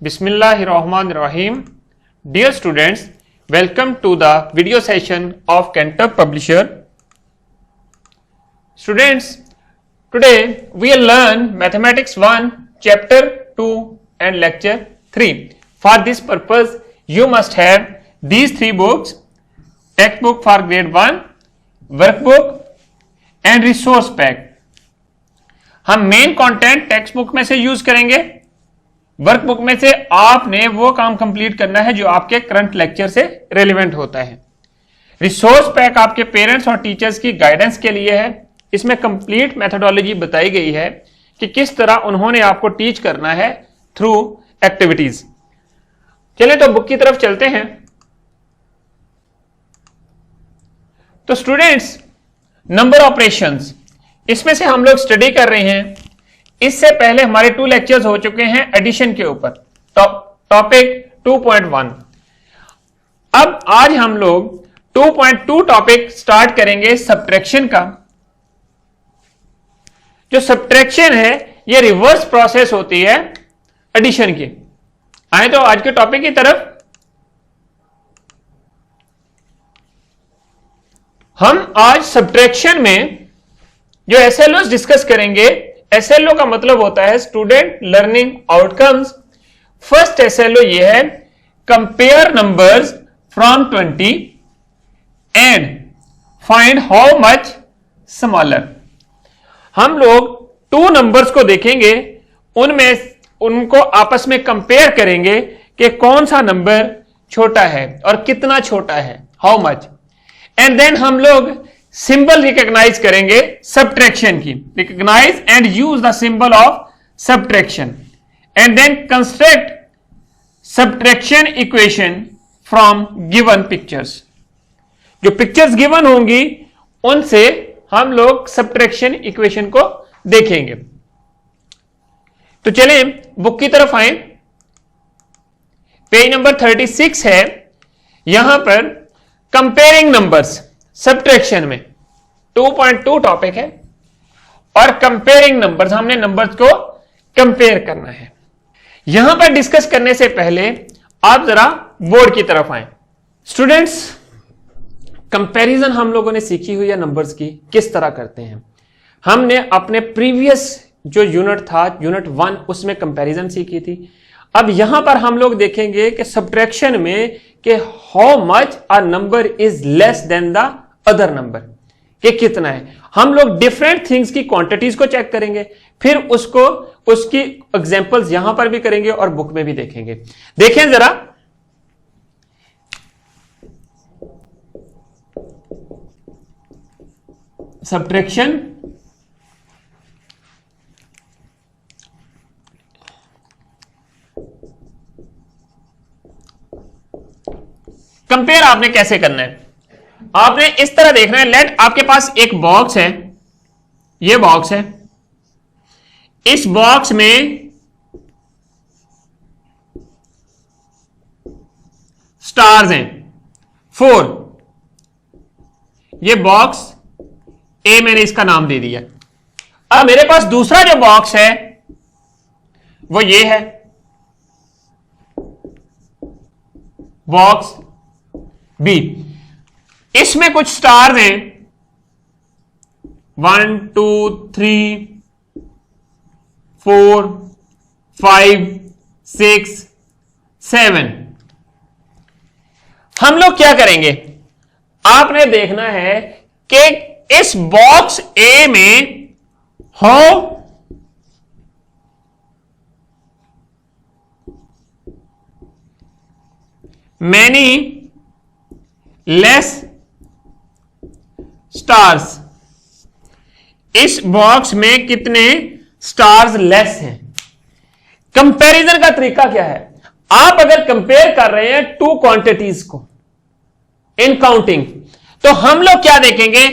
Bismillahirrahmanirrahim. Dear students, welcome to the video session of Cantor Publisher. Students, today we will learn Mathematics 1, Chapter 2 and Lecture 3. For this purpose, you must have these three books: textbook for grade 1, workbook and resource pack. हम main content text book में से use करेंगे, workbook में से आपने वो काम complete करना है जो आपके करंट लेक्चर से रिलेवेंट होता है। रिसोर्स पैक आपके पेरेंट्स और टीचर्स की गाइडेंस के लिए है। इसमें कंप्लीट मेथोडोलॉजी बताई गई है कि किस तरह उन्होंने आपको टीच करना है थ्रू एक्टिविटीज। चलिए तो बुक की तरफ चलते हैं। तो स्टूडेंट्स, नंबर ऑपरेशंस, इसमें से हम लोग स्टडी कर रहे हैं। इससे पहले हमारे 2 लेक्चर्स हो चुके हैं एडिशन के ऊपर, टॉपिक 2.1। अब आज हम लोग 2.2 टॉपिक स्टार्ट करेंगे सब्ट्रैक्शन का। जो सब्ट्रैक्शन है ये रिवर्स प्रोसेस होती है एडिशन की। आए तो आज के टॉपिक की तरफ। हम आज सब्ट्रैक्शन में जो SLOs डिस्कस करेंगे, SLO का मतलब होता है student learning outcomes. First SLO ये है, compare numbers from 20 and find how much smaller. हम लोग 2 नंबर्स को देखेंगे, उनमें उनको आपस में कंपेयर करेंगे कि कौन सा नंबर छोटा है और कितना छोटा है, हाउ मच। एंड देन हम लोग सिंबल रिकॉग्नाइज करेंगे सब्ट्रैक्शन की, recognize and use the symbol of subtraction and then construct subtraction equation from given pictures. जो पिक्चर्स गिवन होंगी उनसे हम लोग सब्ट्रैक्शन इक्वेशन को देखेंगे। तो चलें बुक की तरफ आए। पेज नंबर 36 है। यहां पर कंपेयरिंग नंबर्स सब्ट्रैक्शन में 2.2 टॉपिक है और कंपेयरिंग नंबर्स, हमने नंबर्स को कंपेयर करना है। यहां पर डिस्कस करने से पहले आप जरा बोर्ड की तरफ आए। स्टूडेंट्स, कंपैरिजन हम लोगों ने सीखी हुई है नंबर्स की, किस तरह करते हैं। हमने अपने प्रीवियस जो यूनिट था, यूनिट 1, उसमें कंपैरिजन सीखी थी। अब यहां पर हम लोग देखेंगे कि सब्ट्रैक्शन में कि how much a number is less than the other number, कि कितना है। हम लोग डिफरेंट थिंग्स की क्वांटिटीज को चेक करेंगे, फिर उसकी एग्जांपल्स यहां पर भी करेंगे और बुक में भी देखेंगे। देखें जरा, सब्ट्रैक्शन, कंपेयर आपने कैसे करना है। आपने इस तरह देखना है। लेट आपके पास एक बॉक्स है, ये बॉक्स है। इस बॉक्स में स्टार्स हैं 4। ये बॉक्स ए, मैंने इसका नाम दे दिया। अब मेरे पास दूसरा जो बॉक्स है वो ये है, बॉक्स बी। इसमें कुछ स्टार्स हैं 1 2 3 4 5 6 7। हम लोग क्या करेंगे, आपने देखना है कि इस बॉक्स ए में हाउ मैनी लेस स्टार्स, इस बॉक्स में कितने स्टार्स लेस हैं। कंपैरिजन का तरीका क्या है, आप अगर कंपेयर कर रहे हैं 2 क्वांटिटीज को इन काउंटिंग, तो हम लोग क्या देखेंगे,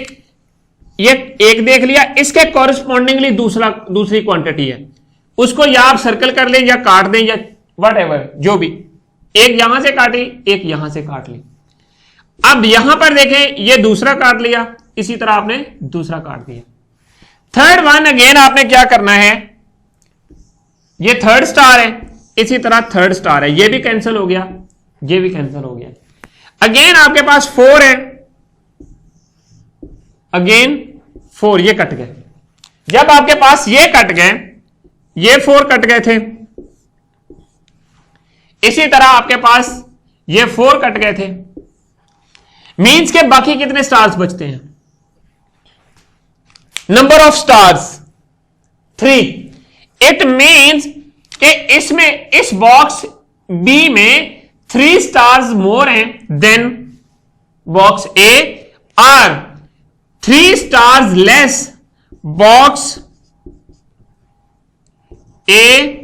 ये एक देख लिया, इसके कॉरेस्पॉन्डिंगली दूसरी क्वांटिटी है, उसको या आप सर्कल कर लें या काट दें या वट एवर, जो भी। एक यहां से काटी, एक यहां से काट ली। अब यहां पर देखें, ये दूसरा काट लिया, इसी तरह आपने दूसरा काट दिया। थर्ड वन अगेन आपने क्या करना है, ये थर्ड स्टार है, इसी तरह थर्ड स्टार है, ये भी कैंसिल हो गया, ये भी कैंसिल हो गया। अगेन आपके पास 4 है, अगेन 4, ये कट गए। जब आपके पास ये कट गए, ये 4 कट गए थे, इसी तरह आपके पास ये 4 कट गए थे, मीन्स के बाकी कितने स्टार्स बचते हैं? Number of stars 3। It means कि इसमें, इस बॉक्स बी में 3 स्टार्स मोर हैं देन बॉक्स ए, और 3 stars less box A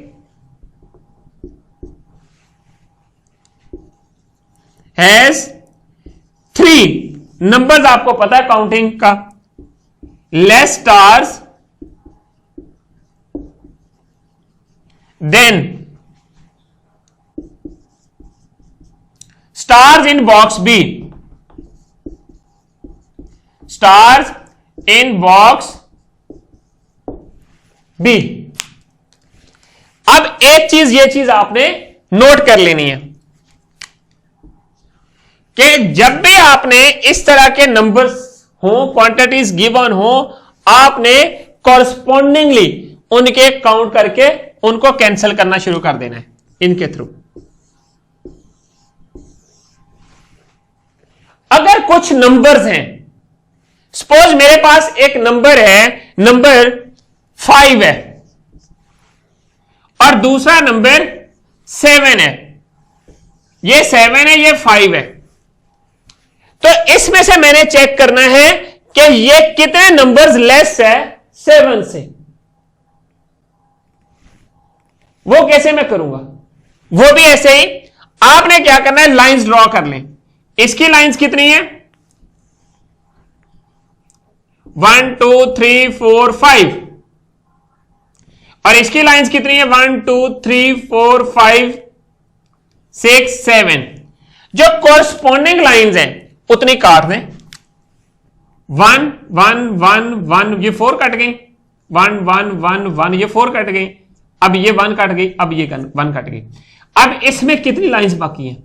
has 3 numbers. आपको पता है काउंटिंग का, less stars than stars in box B, stars in box B. अब एक चीज, ये चीज आपने नोट कर लेनी है कि जब भी आपने इस तरह के नंबर्स हो, क्वांटिटीज गिवन हो, आपने कॉरस्पॉन्डिंगली उनके काउंट करके उनको कैंसिल करना शुरू कर देना है इनके थ्रू। अगर कुछ नंबर्स हैं, सपोज मेरे पास एक नंबर है, नंबर 5 है, और दूसरा नंबर 7 है, ये 7 है, ये 5 है, तो इसमें से मैंने चेक करना है कि ये कितने नंबर्स लेस है 7 से। वो कैसे मैं करूंगा? वो भी ऐसे ही आपने क्या करना है, लाइंस ड्रॉ कर लें। इसकी लाइंस कितनी है? 1 2 3 4 5, और इसकी लाइंस कितनी है? 1 2 3 4 5 6 7। जो कॉरस्पॉन्डिंग लाइंस हैं उतनी काट दें। 1 1 1 1, ये 4 कट गई, 1 1 1 1, ये 4 कट गई, अब ये 1 कट गई, अब ये 1 कट गई। अब इसमें कितनी लाइंस बाकी हैं?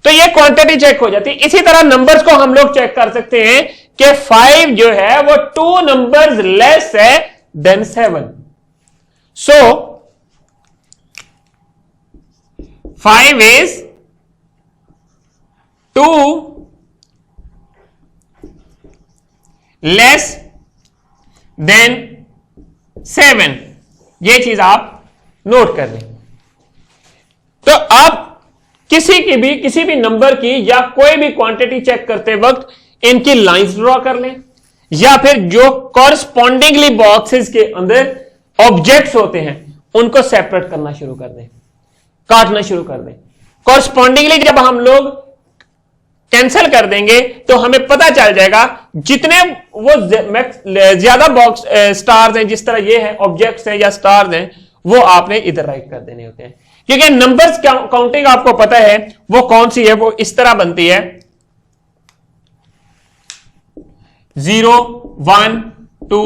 तो ये क्वांटिटी चेक हो जाती है। इसी तरह नंबर्स को हम लोग चेक कर सकते हैं कि 5 जो है वो 2 नंबर्स लेस है than 7। So 5 is 2 less than 7। ये चीज आप नोट कर लें। तो आप किसी भी नंबर की या कोई भी क्वांटिटी चेक करते वक्त इनकी लाइंस ड्रॉ कर लें, या फिर जो कॉरस्पॉन्डिंगली बॉक्सेस के अंदर ऑब्जेक्ट्स होते हैं उनको सेपरेट करना शुरू कर दें, काटना शुरू कर दें। कॉरस्पॉन्डिंगली जब हम लोग कैंसिल कर देंगे तो हमें पता चल जाएगा जितने वो ज्यादा बॉक्स स्टार्स हैं, जिस तरह ये है ऑब्जेक्ट्स हैं या स्टार्स हैं, वो आपने इधर राइट कर देने होते हैं। क्योंकि नंबर्स काउंटिंग आपको पता है वो कौन सी है, वो इस तरह बनती है 0 1 2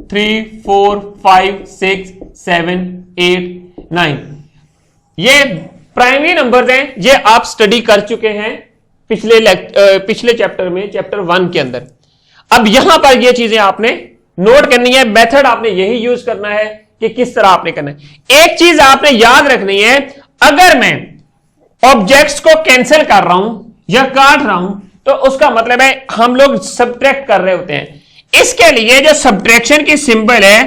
3 4 5 6 7 8 9। ये प्राइमरी नंबर्स हैं, ये आप स्टडी कर चुके हैं पिछले चैप्टर में, चैप्टर 1 के अंदर। अब यहां पर ये चीजें आपने नोट करनी है, मेथड आपने यही यूज करना है कि किस तरह आपने करना है। एक चीज आपने याद रखनी है, अगर मैं ऑब्जेक्ट्स को कैंसिल कर रहा हूं या काट रहा हूं तो उसका मतलब है हम लोग सब्ट्रैक्ट कर रहे होते हैं। इसके लिए जो सब्ट्रैक्शन की सिंबल है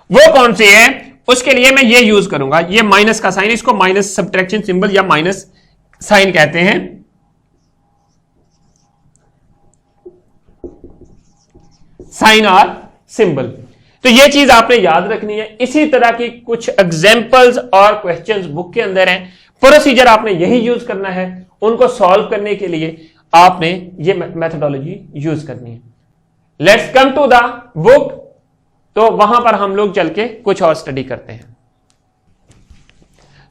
वो कौन सी है, उसके लिए मैं ये यूज करूंगा, ये माइनस का साइन, इसको माइनस सब्ट्रैक्शन सिंबल या माइनस साइन कहते हैं। साइन और सिंबल, तो ये चीज आपने याद रखनी है। इसी तरह की कुछ एग्जांपल्स और क्वेश्चंस बुक के अंदर हैं, प्रोसीजर आपने यही यूज करना है। उनको सॉल्व करने के लिए आपने ये मेथोडोलॉजी यूज करनी है। Let's come to the book, तो वहां पर हम लोग चल के कुछ और स्टडी करते हैं।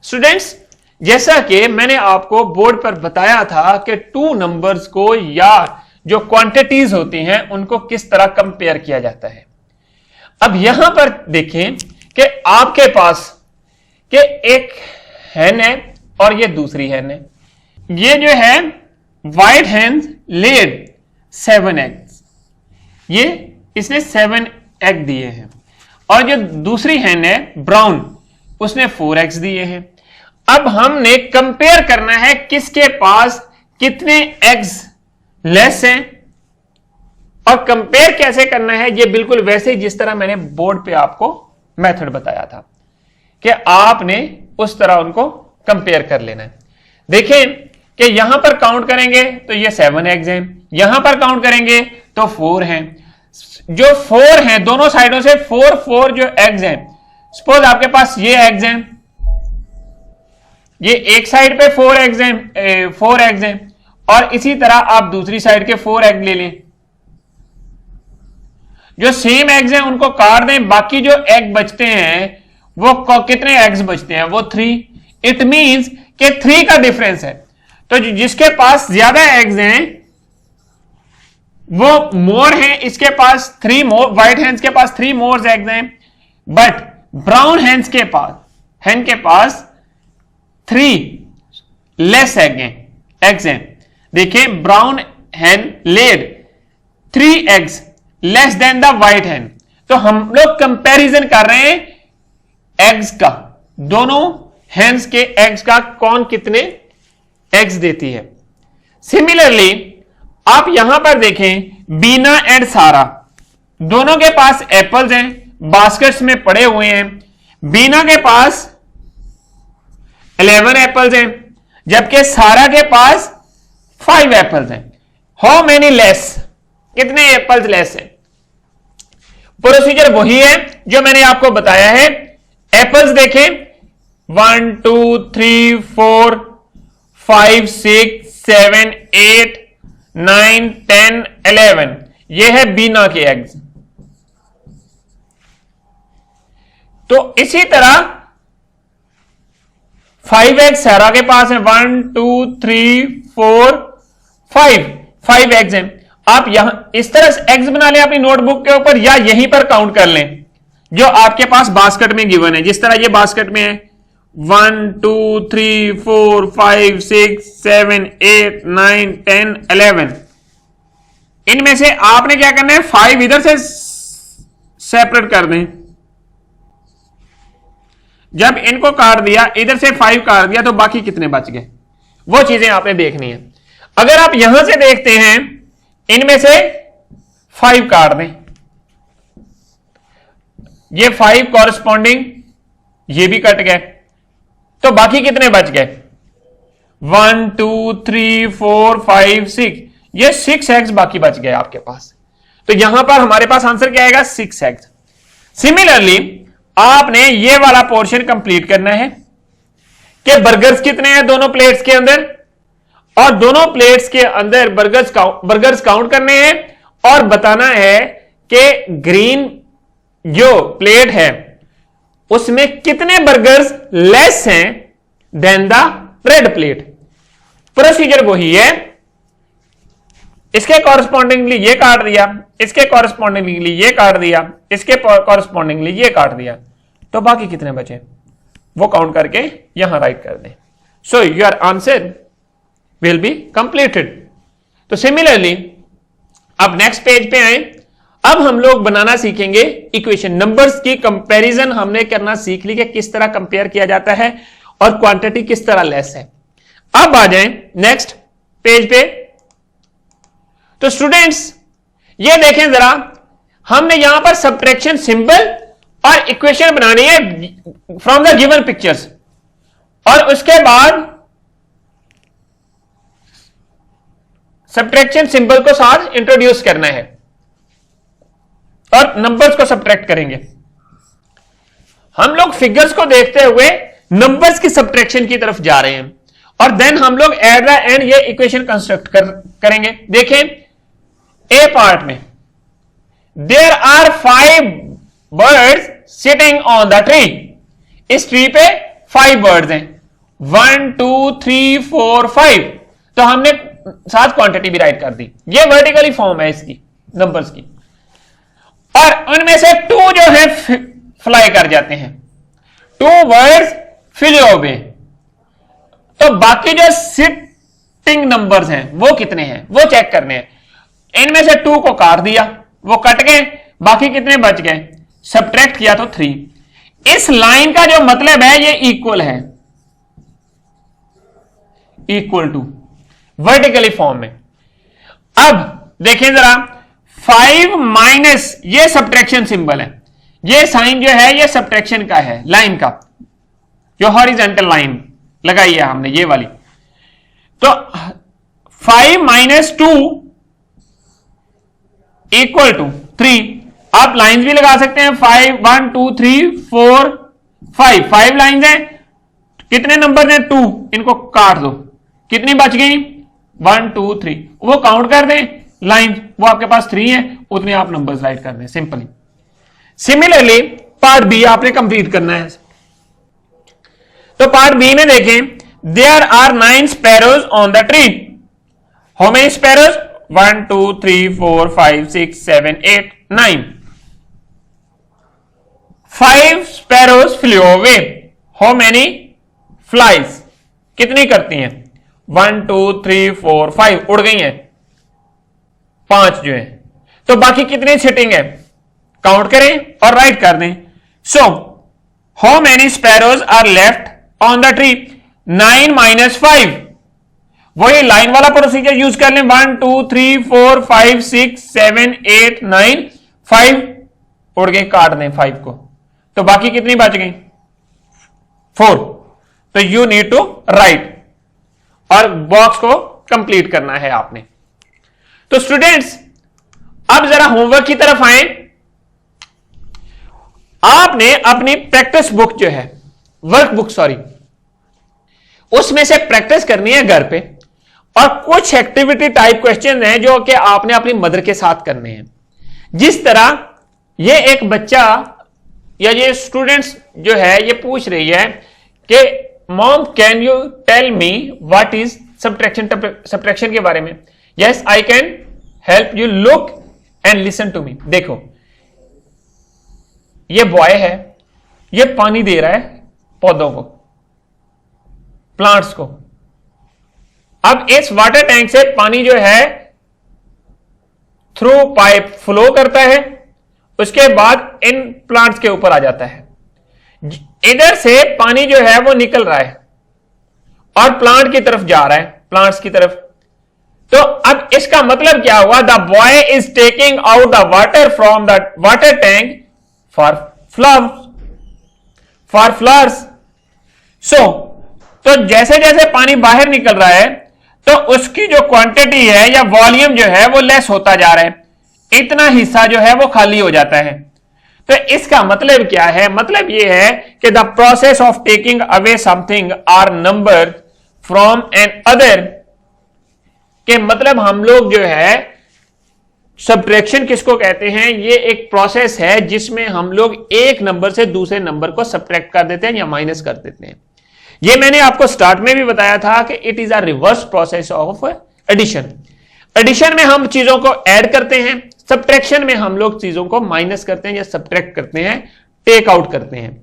स्टूडेंट्स, जैसा कि मैंने आपको बोर्ड पर बताया था कि 2 नंबर्स को या जो क्वांटिटीज होती हैं उनको किस तरह कंपेयर किया जाता है। अब यहां पर देखें कि आपके पास कि एक हैन है और ये दूसरी हैन है। ये जो है व्हाइट हैन लेड 7 एग्स, ये इसने 7 एग दिए हैं, और जो दूसरी हैन है ब्राउन, उसने 4 एग्स दिए हैं। अब हमने कंपेयर करना है किसके पास कितने एग्स लेस हैं, और कंपेयर कैसे करना है, ये बिल्कुल वैसे ही जिस तरह मैंने बोर्ड पे आपको मेथड बताया था कि आपने उस तरह उनको कंपेयर कर लेना है। देखें कि यहां पर काउंट करेंगे तो ये 7 एग्स हैं, यहां पर काउंट करेंगे तो 4 हैं। जो 4 हैं दोनों साइडों से 4 जो एग्स हैं, सपोज आपके पास ये एग्स हैं, ये एक साइड पे 4 एग्स हैं, और इसी तरह आप दूसरी साइड के 4 एग ले लें। जो सेम एग्स हैं उनको काट दें, बाकी जो एग बचते हैं वो कितने एग्स बचते हैं, वो 3। इट मींस कि 3 का डिफरेंस है। तो जिसके पास ज्यादा एग्स हैं वो मोर हैं, इसके पास 3 मोर, व्हाइट हैंस के पास 3 मोर एग्स हैं, बट ब्राउन हैंस के पास 3 लेस एग्स हैं। देखिए brown hen laid 3 eggs less than the white hen. तो हम लोग कंपैरिजन कर रहे हैं एग्स का, दोनों हैंस के एग्स का, कौन कितने एग्स देती है। सिमिलरली आप यहां पर देखें बीना एंड सारा, दोनों के पास एप्पल्स हैं, बास्केट्स में पड़े हुए हैं। बीना के पास 11 एप्पल्स हैं, जबकि सारा के पास 5 एप्पल्स हैं। हाउ मेनी लेस, कितने एप्पल्स लेस हैं। प्रोसीजर वही है जो मैंने आपको बताया है। एप्पल्स देखें 1 2 3 4 5 6 7 8 9 10 11, ये है बीना के एग्स। तो इसी तरह 5 एग्स सारा के पास है, 1 2 3 4 5 एग्स हैं। आप यहां इस तरह से एग्स बना लें अपनी नोटबुक के ऊपर, या यहीं पर काउंट कर लें जो आपके पास बास्केट में गिवन है। जिस तरह ये बास्केट में है 1 2 3 4 5 6 7 8 9 10 11, इनमें से आपने क्या करना है 5 इधर से सेपरेट कर दें। जब इनको काट दिया, इधर से 5 काट दिया, तो बाकी कितने बच गए, वो चीजें आपने देखनी है। अगर आप यहां से देखते हैं, इनमें से 5 काट दें, ये 5 कॉरस्पॉन्डिंग ये भी कट गए, तो बाकी कितने बच गए 1 2 3 4 5 6, ये 6 एग्स बाकी बच गए आपके पास। तो यहां पर हमारे पास आंसर क्या आएगा 6 एग्स। सिमिलरली आपने ये वाला पोर्शन कंप्लीट करना है कि बर्गर्स कितने हैं दोनों प्लेट्स के अंदर, और दोनों प्लेट्स के अंदर बर्गर्स काउंट करने हैं, और बताना है कि ग्रीन जो प्लेट है उसमें कितने बर्गर्स लेस हैं than the red plate. Procedure वही है, इसके कॉरस्पॉन्डिंगली ये काट दिया, इसके कॉरस्पॉन्डिंगली ये काट दिया, इसके कॉरस्पॉन्डिंगली ये काट दिया, तो बाकी कितने बचे वो काउंट करके यहां राइट कर दें। So your answer will be completed. तो सिमिलरली अब नेक्स्ट पेज पे आए। अब हम लोग बनाना सीखेंगे इक्वेशन, नंबर्स की कंपैरिजन हमने करना सीख ली कि किस तरह कंपेयर किया जाता है और क्वांटिटी किस तरह लेस है। अब आ जाएं नेक्स्ट पेज पे। तो स्टूडेंट्स ये देखें जरा, हमने यहां पर सब्ट्रैक्शन सिंबल और इक्वेशन बनानी है फ्रॉम द गिवन पिक्चर्स, और उसके बाद सब्ट्रैक्शन सिंबल को साथ इंट्रोड्यूस करना है और नंबर्स को सब्ट्रैक्ट करेंगे। हम लोग फिगर्स को देखते हुए नंबर्स की सब्ट्रैक्शन की तरफ जा रहे हैं, और देन हम लोग एट द एंड ये इक्वेशन कंस्ट्रक्ट करेंगे। देखें ए पार्ट में there are 5 birds sitting on the tree. इस ट्री पे 5 बर्ड्स हैं, 1 2 3 4 5, तो हमने साथ क्वांटिटी भी राइट कर दी। ये वर्टिकली फॉर्म है इसकी नंबर्स की। और उनमें से 2 जो है फ्लाई कर जाते हैं, 2 वर्ड्स फ्ली अवे। तो बाकी जो सिटिंग नंबर्स हैं वो कितने हैं वो चेक करने हैं। इनमें से 2 को काट दिया, वो कट गए, बाकी कितने बच गए, सब्ट्रैक्ट किया तो 3। इस लाइन का जो मतलब है ये इक्वल है, इक्वल टू वर्टिकली फॉर्म में। अब देखें जरा 5 माइनस, ये सब्ट्रैक्शन सिंबल है, ये साइन जो है ये सब्ट्रैक्शन का है, लाइन का, जो हॉरिजॉन्टल लाइन लगाई है हमने ये वाली। तो 5 माइनस 2 इक्वल टू 3। आप लाइंस भी लगा सकते हैं, 5 1 2 3 4 5 लाइंस हैं। कितने नंबर हैं 2, इनको काट दो, कितनी बच गई 1 2 3, वो काउंट कर दें लाइन, वो आपके पास 3 है, उतने आप नंबर्स राइट कर दें सिंपली। सिमिलरली पार्ट बी आपने कंप्लीट करना है। तो पार्ट बी में देखें, there are 9 sparrows on the tree. How many sparrows, 1 2 3 4 5 6 7 8 9। 5 sparrows flu away. How many flies, कितनी करती हैं, 1 2 3 4 5 उड़ गई हैं, 5 जो है। तो बाकी कितनी सिटिंग है, काउंट करें और राइट कर दें। So how many sparrows are left on the tree, 9 minus 5। वही लाइन वाला प्रोसीजर यूज कर लें, 1 2 3 4 5 6 7 8 9, 5 उड़ गए, काट दें 5 को, तो बाकी कितनी बच गई 4। तो यू नीड टू राइट और बॉक्स को कंप्लीट करना है आपने। तो स्टूडेंट्स अब जरा होमवर्क की तरफ आए। आपने अपनी प्रैक्टिस बुक जो है, वर्क बुक सॉरी, उसमें से प्रैक्टिस करनी है घर पे, और कुछ एक्टिविटी टाइप क्वेश्चन हैं जो कि आपने अपनी मदर के साथ करने हैं। जिस तरह ये एक बच्चा या ये स्टूडेंट्स जो है ये पूछ रही है कि mom can you tell me what is subtraction के बारे में। Yes I can help you, look and listen to me. देखो ये बॉय है, ये पानी दे रहा है पौधों को, प्लांट्स को। अब इस वाटर टैंक से पानी जो है थ्रू पाइप फ्लो करता है, उसके बाद इन प्लांट्स के ऊपर आ जाता है। इधर से पानी जो है वो निकल रहा है और प्लांट की तरफ जा रहा है, प्लांट्स की तरफ। तो अब इसका मतलब क्या हुआ, the boy is taking out the water from the water tank for flowers. So तो जैसे जैसे पानी बाहर निकल रहा है तो उसकी जो क्वांटिटी है या वॉल्यूम जो है वो लेस होता जा रहा है, इतना हिस्सा जो है वो खाली हो जाता है। तो इसका मतलब क्या है, मतलब ये है कि the process of taking away something or number from another, के मतलब हम लोग जो है सब्ट्रैक्शन किसको कहते हैं, ये एक प्रोसेस है जिसमें हम लोग एक नंबर से दूसरे नंबर को सब्ट्रैक्ट कर देते हैं या माइनस कर देते हैं। ये मैंने आपको स्टार्ट में भी बताया था कि it is a reverse process of addition. Addition में हम चीजों को ऐड करते हैं, सब्ट्रैक्शन में हम लोग चीजों को माइनस करते हैं या सब्ट्रैक्ट करते हैं, टेक आउट करते हैं।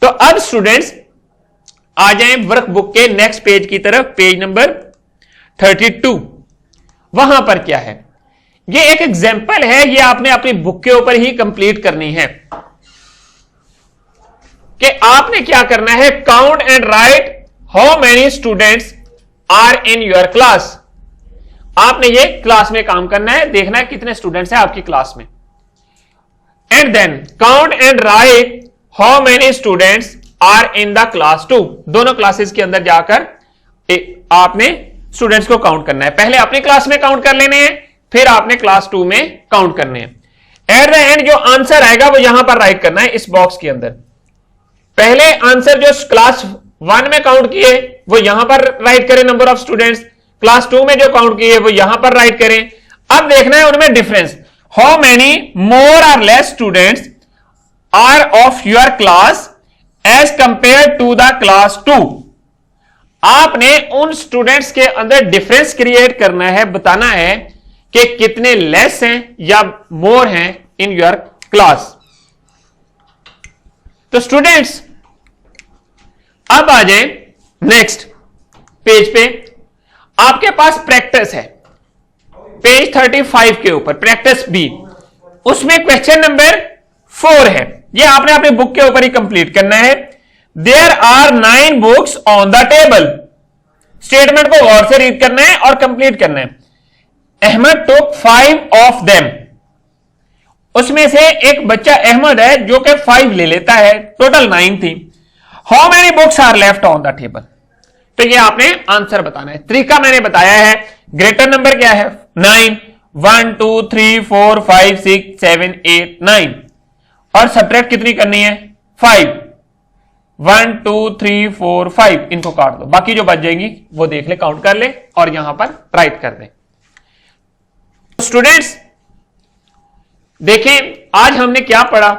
तो अब स्टूडेंट्स आ जाएं वर्कबुक के नेक्स्ट पेज की तरफ, पेज नंबर 32। वहां पर क्या है, ये एक एग्जाम्पल है, ये आपने अपनी बुक के ऊपर ही कंप्लीट करनी है कि आपने क्या करना है, count and write how many students are in your class. आपने ये क्लास में काम करना है, देखना है कितने स्टूडेंट्स हैं आपकी क्लास में, and then count and write how many students are in the class 2। दोनों क्लासेस के अंदर जाकर आपने स्टूडेंट्स को काउंट करना है। पहले अपनी क्लास में काउंट कर लेने हैं, फिर आपने क्लास 2 में काउंट करने हैं। एट द एंड जो आंसर आएगा वो यहां पर राइट करना है इस बॉक्स के अंदर। पहले आंसर जो क्लास 1 में काउंट किए वो यहां पर राइट करें नंबर ऑफ स्टूडेंट्स, क्लास 2 में जो काउंट किए वो यहां पर राइट करें। अब देखना है उनमें डिफरेंस, हाउ मेनी मोर और less students are of your class as compare to the class 2। आपने उन स्टूडेंट्स के अंदर डिफरेंस क्रिएट करना है, बताना है कि कितने लेस हैं या मोर हैं in your class. तो स्टूडेंट्स अब आ जाए नेक्स्ट पेज पे। आपके पास प्रैक्टिस है पेज 35 के ऊपर, प्रैक्टिस बी, उसमें क्वेश्चन नंबर 4 है। ये आपने अपने बुक के ऊपर ही कंप्लीट करना है। There are 9 books on the table. Statement को गौर से रीड करना है और कंप्लीट करना है। अहमद टुक 5 ऑफ देम। उसमें से एक बच्चा अहमद है जो कि 5 ले लेता है, टोटल 9 थी। How many books are left on the table. तो ये आपने आंसर बताना है। तरीका मैंने बताया है। ग्रेटर नंबर क्या है 9, 1 2 3 4 5 6 7 8 9 और सब्ट्रैक्ट कितनी करनी है 5, 1 2 3 4 5, इनको काट दो, बाकी जो बच जाएंगी वो देख ले, काउंट कर ले और यहां पर राइट कर दे। स्टूडेंट्स देखें आज हमने क्या पढ़ा,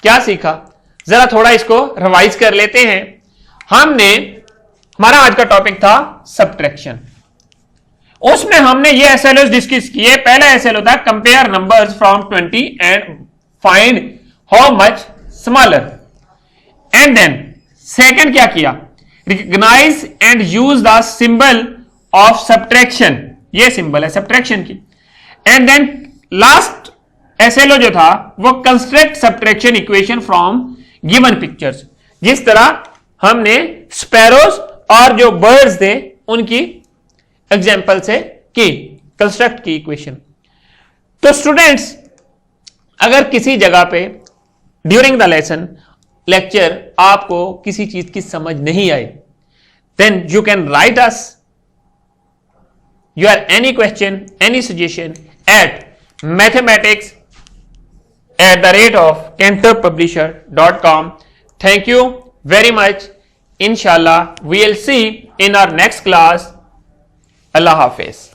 क्या सीखा, जरा थोड़ा इसको रिवाइज कर लेते हैं। हमारा आज का टॉपिक था सब्ट्रैक्शन। उसमें हमने ये एसएलओस डिस्कस किए। पहला एसएलओ था compare numbers from 20 and find how much smaller. And then second क्या किया, recognise and use the symbol of subtraction. ये सिंबल है सब्ट्रैक्शन की। एंड देन लास्ट एसएलओ जो था वो construct subtraction equation from given pictures. जिस तरह हमने स्पैरोज और जो बर्ड्स थे उनकी एग्जाम्पल से की कंस्ट्रक्ट की इक्वेशन। तो स्टूडेंट्स अगर किसी जगह पे ड्यूरिंग द लेसन लेक्चर आपको किसी चीज की समझ नहीं आई, then you can write us your any question, any suggestion at mathematics@cantorpublisher.com. Thank you very much. Inshallah, we'll see in our next class. Allah Hafiz.